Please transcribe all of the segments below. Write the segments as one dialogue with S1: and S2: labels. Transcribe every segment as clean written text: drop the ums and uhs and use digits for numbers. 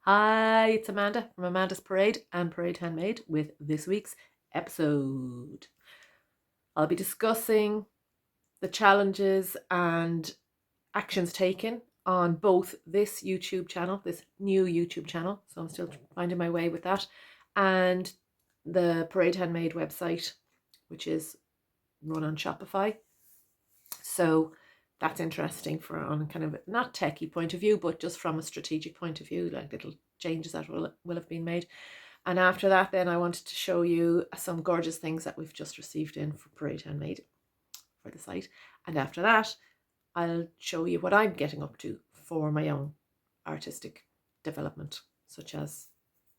S1: Hi, it's Amanda from Amanda's Parade and Parade Handmade with this week's episode. I'll be discussing the challenges and actions taken on both this YouTube channel, this new YouTube channel, so I'm still finding my way with that, and the Parade Handmade website, which is run on Shopify. So that's interesting for on kind of not techie point of view, but just from a strategic point of view, like little changes that will have been made. And after that, then I wanted to show you some gorgeous things that we've just received in for Parade Handmade for the site. And after that, I'll show you what I'm getting up to for my own artistic development, such as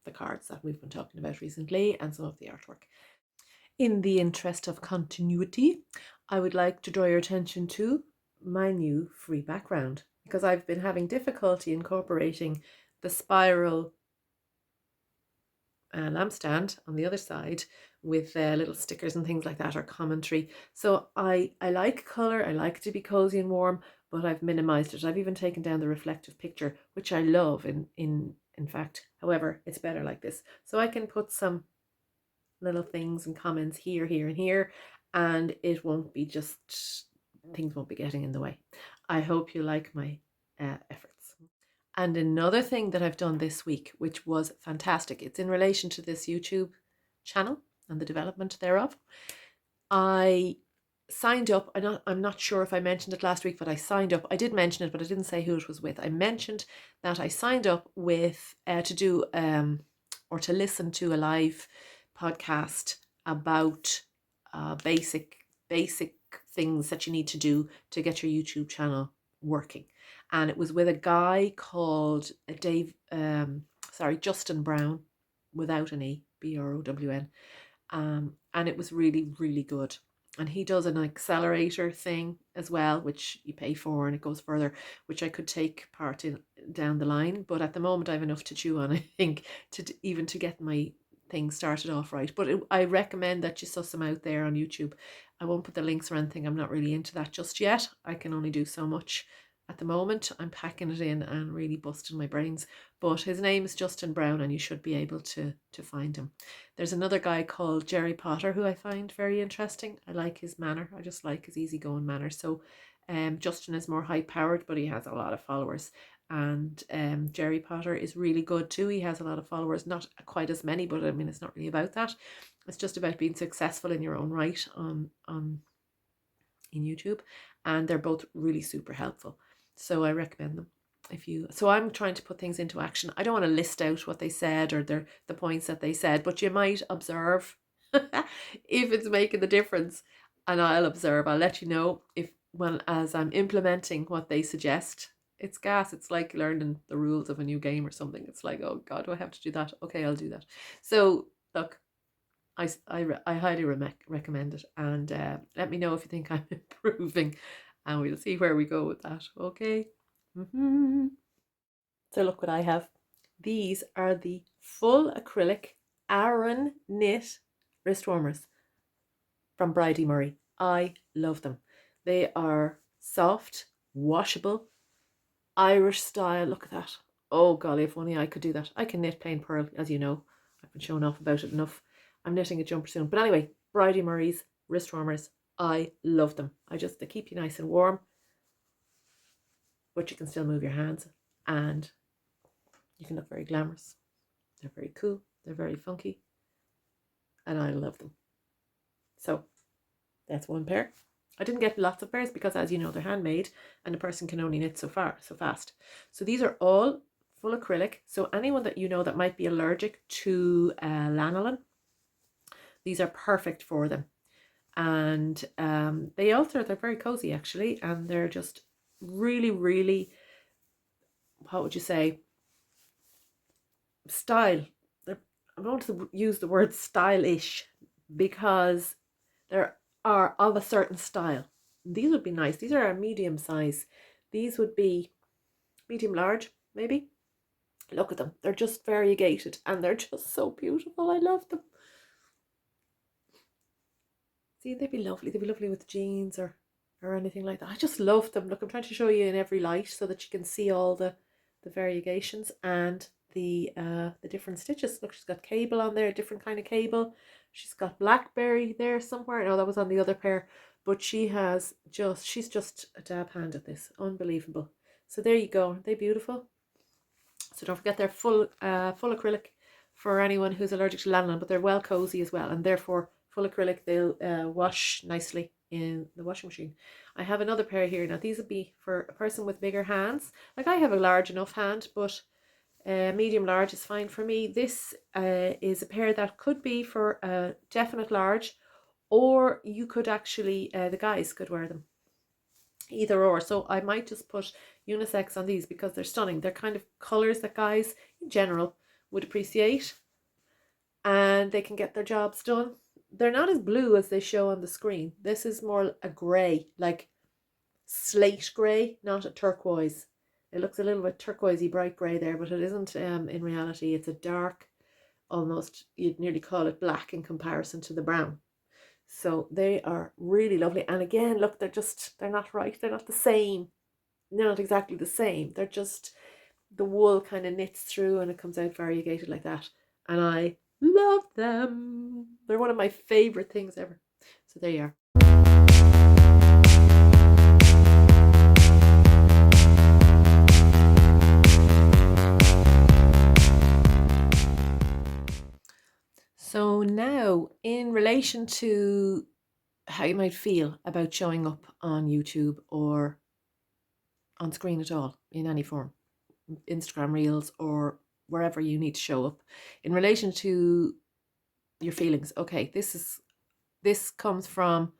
S1: the cards that we've been talking about recently and some of the artwork. In the interest of continuity, I would like to draw your attention to my new free background, because I've been having difficulty incorporating the spiral lampstand on the other side with little stickers and things like that, or commentary. So I like colour, I like to be cozy and warm, but I've minimized it. I've even taken down the reflective picture, which I love in fact. However, it's better like this. So I can put some little things and comments here, here, and here, and it won't be just, things won't be getting in the way. I hope you like my efforts. And another thing that I've done this week, which was fantastic, it's in relation to this YouTube channel and the development thereof. I signed up. I'm not sure if I mentioned it last week, but I signed up. I did mention it, but I didn't say who it was with. I mentioned that I signed up with to do or to listen to a live podcast about basic things that you need to do to get your YouTube channel working. And it was with a guy called Justin Brown, without an E, Brown. And it was really, really good. And he does an accelerator thing as well, which you pay for, and it goes further, which I could take part in down the line. But at the moment, I have enough to chew on, I think, to get my thing started off right. But I recommend that you suss them out there on YouTube. I won't put the links or anything. I'm not really into that just yet. I can only do so much at the moment. I'm packing it in and really busting my brains. But his name is Justin Brown, and you should be able to find him. There's another guy called Jerry Potter who I find very interesting. I like his manner. I just like his easygoing manner. So Justin is more high powered, but he has a lot of followers. And Jerry Potter is really good too. He has a lot of followers, not quite as many, but I mean, it's not really about that. It's just about being successful in your own right in YouTube, and they're both really super helpful. So I recommend them. So I'm trying to put things into action. I don't want to list out what they said or the points that they said, but you might observe if it's making the difference. And I'll observe. I'll let you know if as I'm implementing what they suggest. It's gas. It's like learning the rules of a new game or something. It's like, oh God, do I have to do that? Okay, I'll do that. So look, I highly recommend it, and let me know if you think I'm improving, and we'll see where we go with that. Okay. So look what I have. These are the full acrylic Aran knit wrist warmers from Bridie Murray. I love them. They are soft, washable, Irish style. Look at that. Oh golly, if only I could do that. I can knit plain pearl, as you know. I've been showing off about it enough. I'm knitting a jumper soon. But anyway, Bridie Murray's wrist warmers. I love them. They keep you nice and warm, but you can still move your hands, and you can look very glamorous. They're very cool. They're very funky, and I love them. So that's one pair. I didn't get lots of pairs because, as you know, they're handmade and a person can only knit so fast. So these are all full acrylic. So anyone that you know that might be allergic to lanolin, these are perfect for them. And they're very cozy actually, and they're just really, really, what would you say, I'm going to use the word stylish, because there are of a certain style. These would be nice. These are a medium size. These would be medium large, maybe. Look at them. They're just variegated and they're just so beautiful. I love them. See, they'd be lovely. They'd be lovely with jeans or anything like that. I just love them. Look, I'm trying to show you in every light so that you can see all the variegations, and the different stitches. Look, she's got cable on there, different kind of cable. She's got blackberry there somewhere. No, that was on the other pair. But she's just a dab hand at this. Unbelievable. So there you go. Aren't they beautiful? So don't forget they're full acrylic for anyone who's allergic to lanolin, but they're well cozy as well, and therefore full acrylic. They'll wash nicely in the washing machine. I have another pair here. Now these would be for a person with bigger hands. Like I have a large enough hand, but medium large is fine for me. This is a pair that could be for a definite large, or you could actually, the guys could wear them. Either or. So I might just put unisex on these because they're stunning. They're kind of colours that guys in general would appreciate, and they can get their jobs done. They're not as blue as they show on the screen. This is more a grey, like slate grey, not a turquoise. It looks a little bit turquoisey, bright grey there, but it isn't. In reality, it's a dark, almost, you'd nearly call it black in comparison to the brown. So they are really lovely. And again, look, they're not right. They're not the same. They're not exactly the same. They're just, the wool kind of knits through and it comes out variegated like that. And I love them. They're one of my favorite things ever. So there you are. So now, in relation to how you might feel about showing up on YouTube or on screen at all in any form, Instagram Reels or wherever you need to show up, in relation to your feelings. Okay, this comes from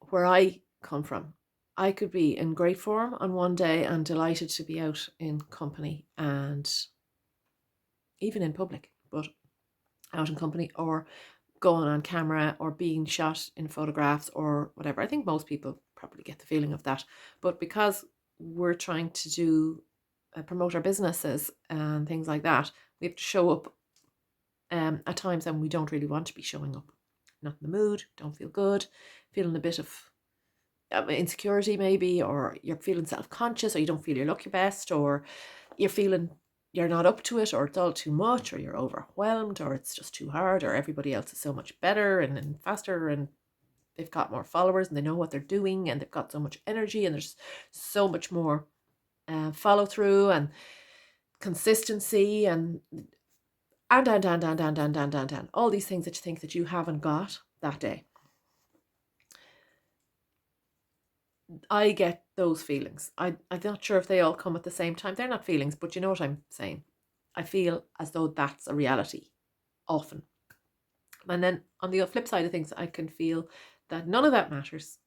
S1: where I come from. I could be in great form on one day and delighted to be out in company and even in public, but out in company or going on camera or being shot in photographs or whatever. I think most people probably get the feeling of that. But because we're trying to do promote our businesses and things like that, we have to show up at times when we don't really want to be showing up. Not in the mood, don't feel good, feeling a bit of insecurity maybe, or you're feeling self-conscious, or you don't feel you look your best, or you're feeling you're not up to it, or it's all too much, or you're overwhelmed, or it's just too hard, or everybody else is so much better and faster and they've got more followers and they know what they're doing and they've got so much energy and there's so much more follow through and consistency and all these things that you think that you haven't got that day. I get those feelings. I'm not sure if they all come at the same time. They're not feelings, but you know what I'm saying. I feel as though that's a reality often. And then on the flip side of things, I can feel that none of that matters.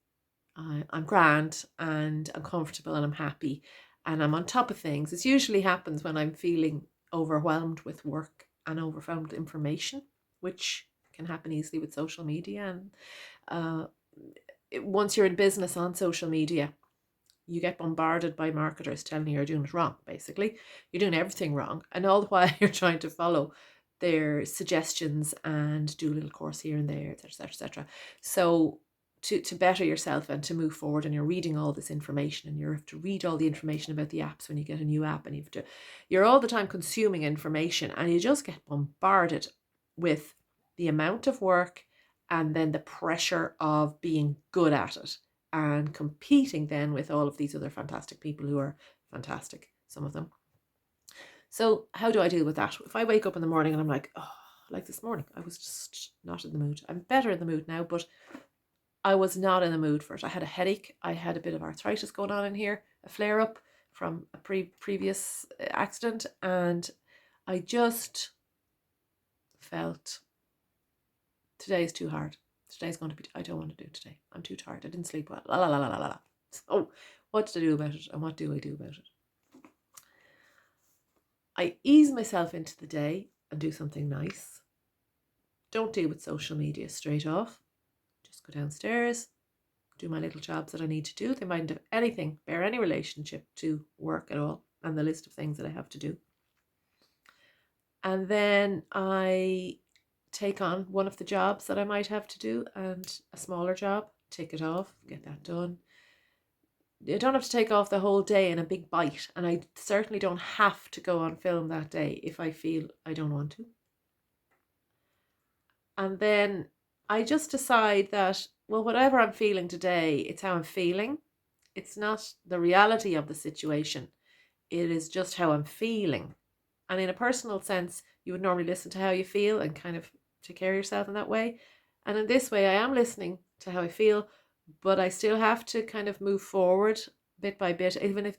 S1: I'm grand and I'm comfortable and I'm happy and I'm on top of things. It usually happens when I'm feeling overwhelmed with work and overwhelmed with information, which can happen easily with social media. And once you're in business on social media, you get bombarded by marketers telling you you're doing it wrong. Basically, you're doing everything wrong, and all the while you're trying to follow their suggestions and do a little course here and there, etc., etc. So to better yourself and to move forward, and you're reading all this information, and you have to read all the information about the apps when you get a new app, and you're all the time consuming information, and you just get bombarded with the amount of work and then the pressure of being good at it and competing then with all of these other fantastic people who are fantastic, some of them. So how do I deal with that? If I wake up in the morning and I'm like, oh, like this morning, I was just not in the mood. I'm better in the mood now, but I was not in the mood for it. I had a headache. I had a bit of arthritis going on in here, a flare up from a previous accident. And I just felt today's too hard. Today's going to be, I don't want to do today. I'm too tired. I didn't sleep well. La la la la la la. So what to do about it, and what do I do about it? I ease myself into the day and do something nice. Don't deal with social media straight off. Just go downstairs, do my little jobs that I need to do. They mightn't have anything, bear any relationship to work at all, and the list of things that I have to do. And then I take on one of the jobs that I might have to do, and a smaller job, tick it off, get that done. don't have to take off the whole day in a big bite, and I certainly don't have to go on film that day if I feel I don't want to. And then I just decide that, well, whatever I'm feeling today, it's how I'm feeling. It's not the reality of the situation. It is just how I'm feeling. And in a personal sense, you would normally listen to how you feel and kind of take care of yourself in that way. And in this way, I am listening to how I feel, but I still have to kind of move forward bit by bit, even if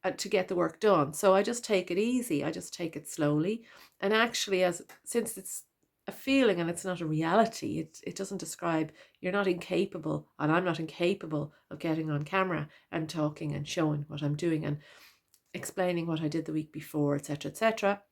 S1: it's to get the work done. So I just take it easy. I just take it slowly. And actually, since it's a feeling and it's not a reality, it doesn't describe, you're not incapable, and I'm not incapable of getting on camera and talking and showing what I'm doing and explaining what I did the week before, etc., etc.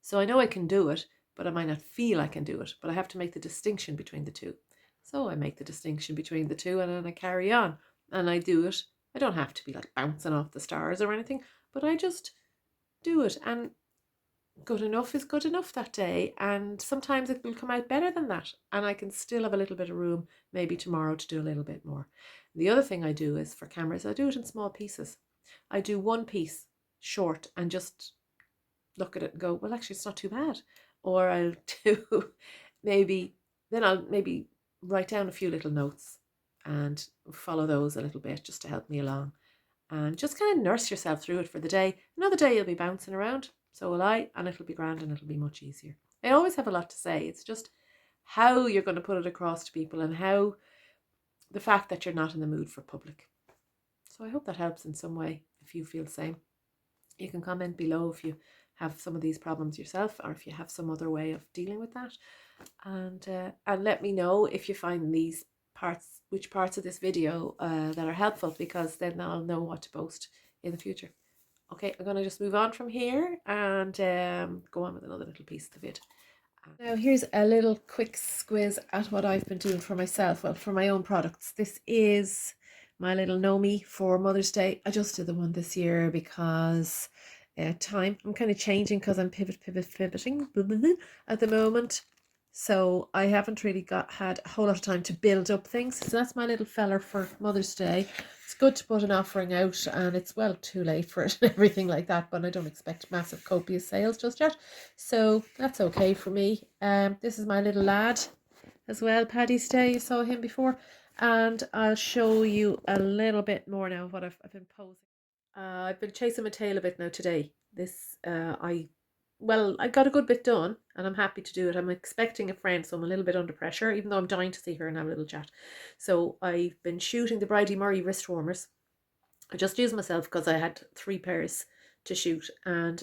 S1: So I know I can do it, but I might not feel I can do it. But I have to make the distinction between the two. So I make the distinction between the two, and then I carry on and I do it. I don't have to be like bouncing off the stars or anything, but I just do it. And good enough is good enough that day. And sometimes it will come out better than that. And I can still have a little bit of room, maybe tomorrow, to do a little bit more. The other thing I do is for cameras, I do it in small pieces. I do one piece short and just look at it and go, well, actually, it's not too bad. Or I'll do then I'll maybe write down a few little notes and follow those a little bit just to help me along. And just kind of nurse yourself through it for the day. Another day you'll be bouncing around, so will I, and it'll be grand and it'll be much easier. I always have a lot to say. It's just how you're going to put it across to people, and how the fact that you're not in the mood for public. So I hope that helps in some way if you feel the same. You can comment below if you have some of these problems yourself, or if you have some other way of dealing with that, and let me know if you find which parts of this video that are helpful, because then I'll know what to post in the future. Okay, I'm going to just move on from here and go on with another little piece of the vid. Now here's a little quick squiz at what I've been doing for myself, well, for my own products. This is my little Nomi for Mother's Day. I just did the one this year because time. I'm kind of changing because I'm pivoting at the moment. So I haven't really had a whole lot of time to build up things. So that's my little fella for Mother's Day. It's good to put an offering out, and it's well too late for it and everything like that, but I don't expect massive copious sales just yet. So that's okay for me. This is my little lad as well, Paddy's Day. You saw him before. And I'll show you a little bit more now of what I've been posing. I've been chasing my tail a bit now today. I got a good bit done, and I'm happy to do it. I'm expecting a friend, so I'm a little bit under pressure, even though I'm dying to see her and have a little chat. So I've been shooting the Bridie Murray wrist warmers. I just used myself because I had 3 pairs to shoot, and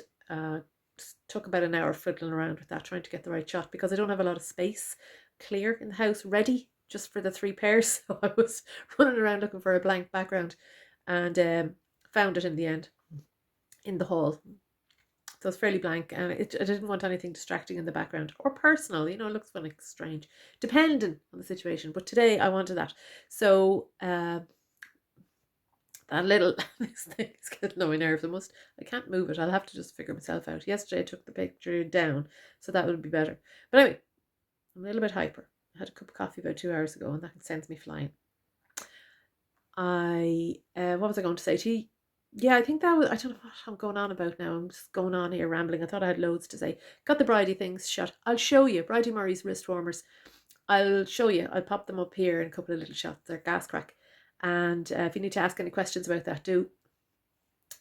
S1: took about an hour fiddling around with that, trying to get the right shot, because I don't have a lot of space clear in the house ready just for the 3 pairs. So I was running around looking for a blank background, and found it in the end in the hall. So it's fairly blank, and I didn't want anything distracting in the background or personal. It looks funny, strange, depending on the situation. But today I wanted that. So that little this thing is getting on my nerves. I can't move it. I'll have to just figure myself out. Yesterday I took the picture down, so that would be better. But anyway, I'm a little bit hyper. I had a cup of coffee about 2 hours ago, and that sends me flying. What was I going to say to you? Yeah, I think that was, I don't know what I'm going on about now. I'm just going on here rambling. I thought I had loads to say. Got the Bridie things shot. I'll show you. Bridie Murray's wrist warmers. I'll show you. I'll pop them up here in a couple of little shots. They're gas crack. And if you need to ask any questions about that, do.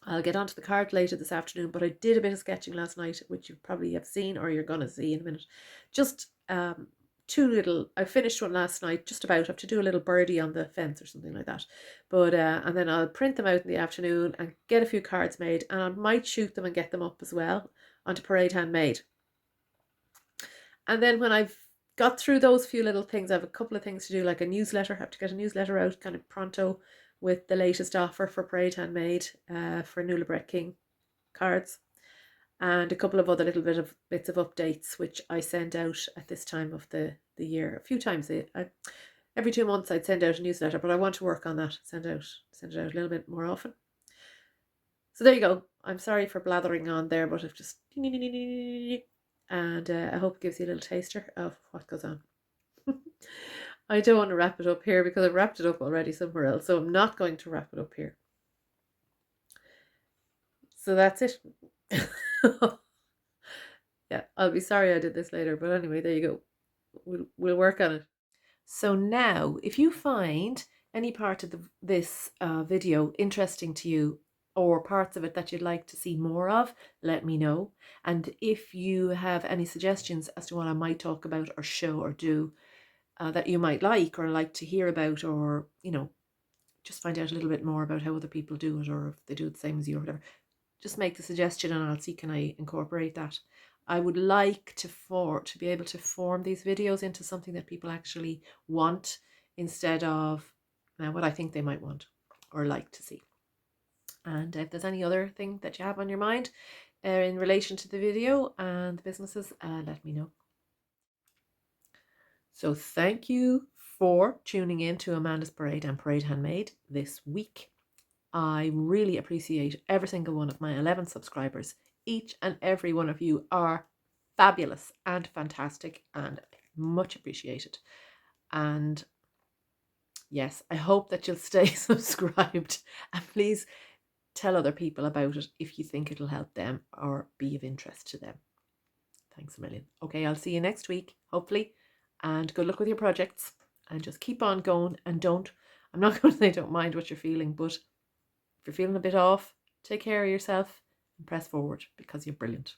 S1: I'll get onto the card later this afternoon, but I did a bit of sketching last night, which you probably have seen, or you're going to see in a minute. Just I finished one last night, just about. I have to do a little birdie on the fence or something like that. But and then I'll print them out in the afternoon and get a few cards made, and I might shoot them and get them up as well onto Parade Handmade. And then when I've got through those few little things, I have a couple of things to do, like a newsletter. I have to get a newsletter out kind of pronto with the latest offer for Parade Handmade for Nullabrek King cards, and a couple of other little bits of updates which I send out at this time of the year a few times. Every 2 months I'd send out a newsletter, but I want to work on that, send it out a little bit more often. So there you go. I'm sorry for blathering on there, but I've just and I hope it gives you a little taster of what goes on. I don't want to wrap it up here because I've wrapped it up already somewhere else. So I'm not going to wrap it up here. So that's it. Yeah, I'll be sorry I did this later. But anyway, there you go. We'll work on it. So now, if you find any part of this video interesting to you, or parts of it that you'd like to see more of, let me know. And if you have any suggestions as to what I might talk about or show or do that you might like or like to hear about, or, you know, just find out a little bit more about how other people do it, or if they do it the same as you or whatever, just make the suggestion and I'll see can I incorporate that. I would like to be able to form these videos into something that people actually want instead of what I think they might want or like to see. And if there's any other thing that you have on your mind in relation to the video and the businesses, let me know. So thank you for tuning in to Amanda's Parade and Parade Handmade this week. I really appreciate every single one of my 11 subscribers. Each and every one of you are fabulous and fantastic and much appreciated. And yes, I hope that you'll stay subscribed, and please tell other people about it if you think it'll help them or be of interest to them. Thanks a million. Okay, I'll see you next week, hopefully, and good luck with your projects, and just keep on going. And I'm not going to say don't mind what you're feeling, but if you're feeling a bit off, take care of yourself and press forward because you're brilliant.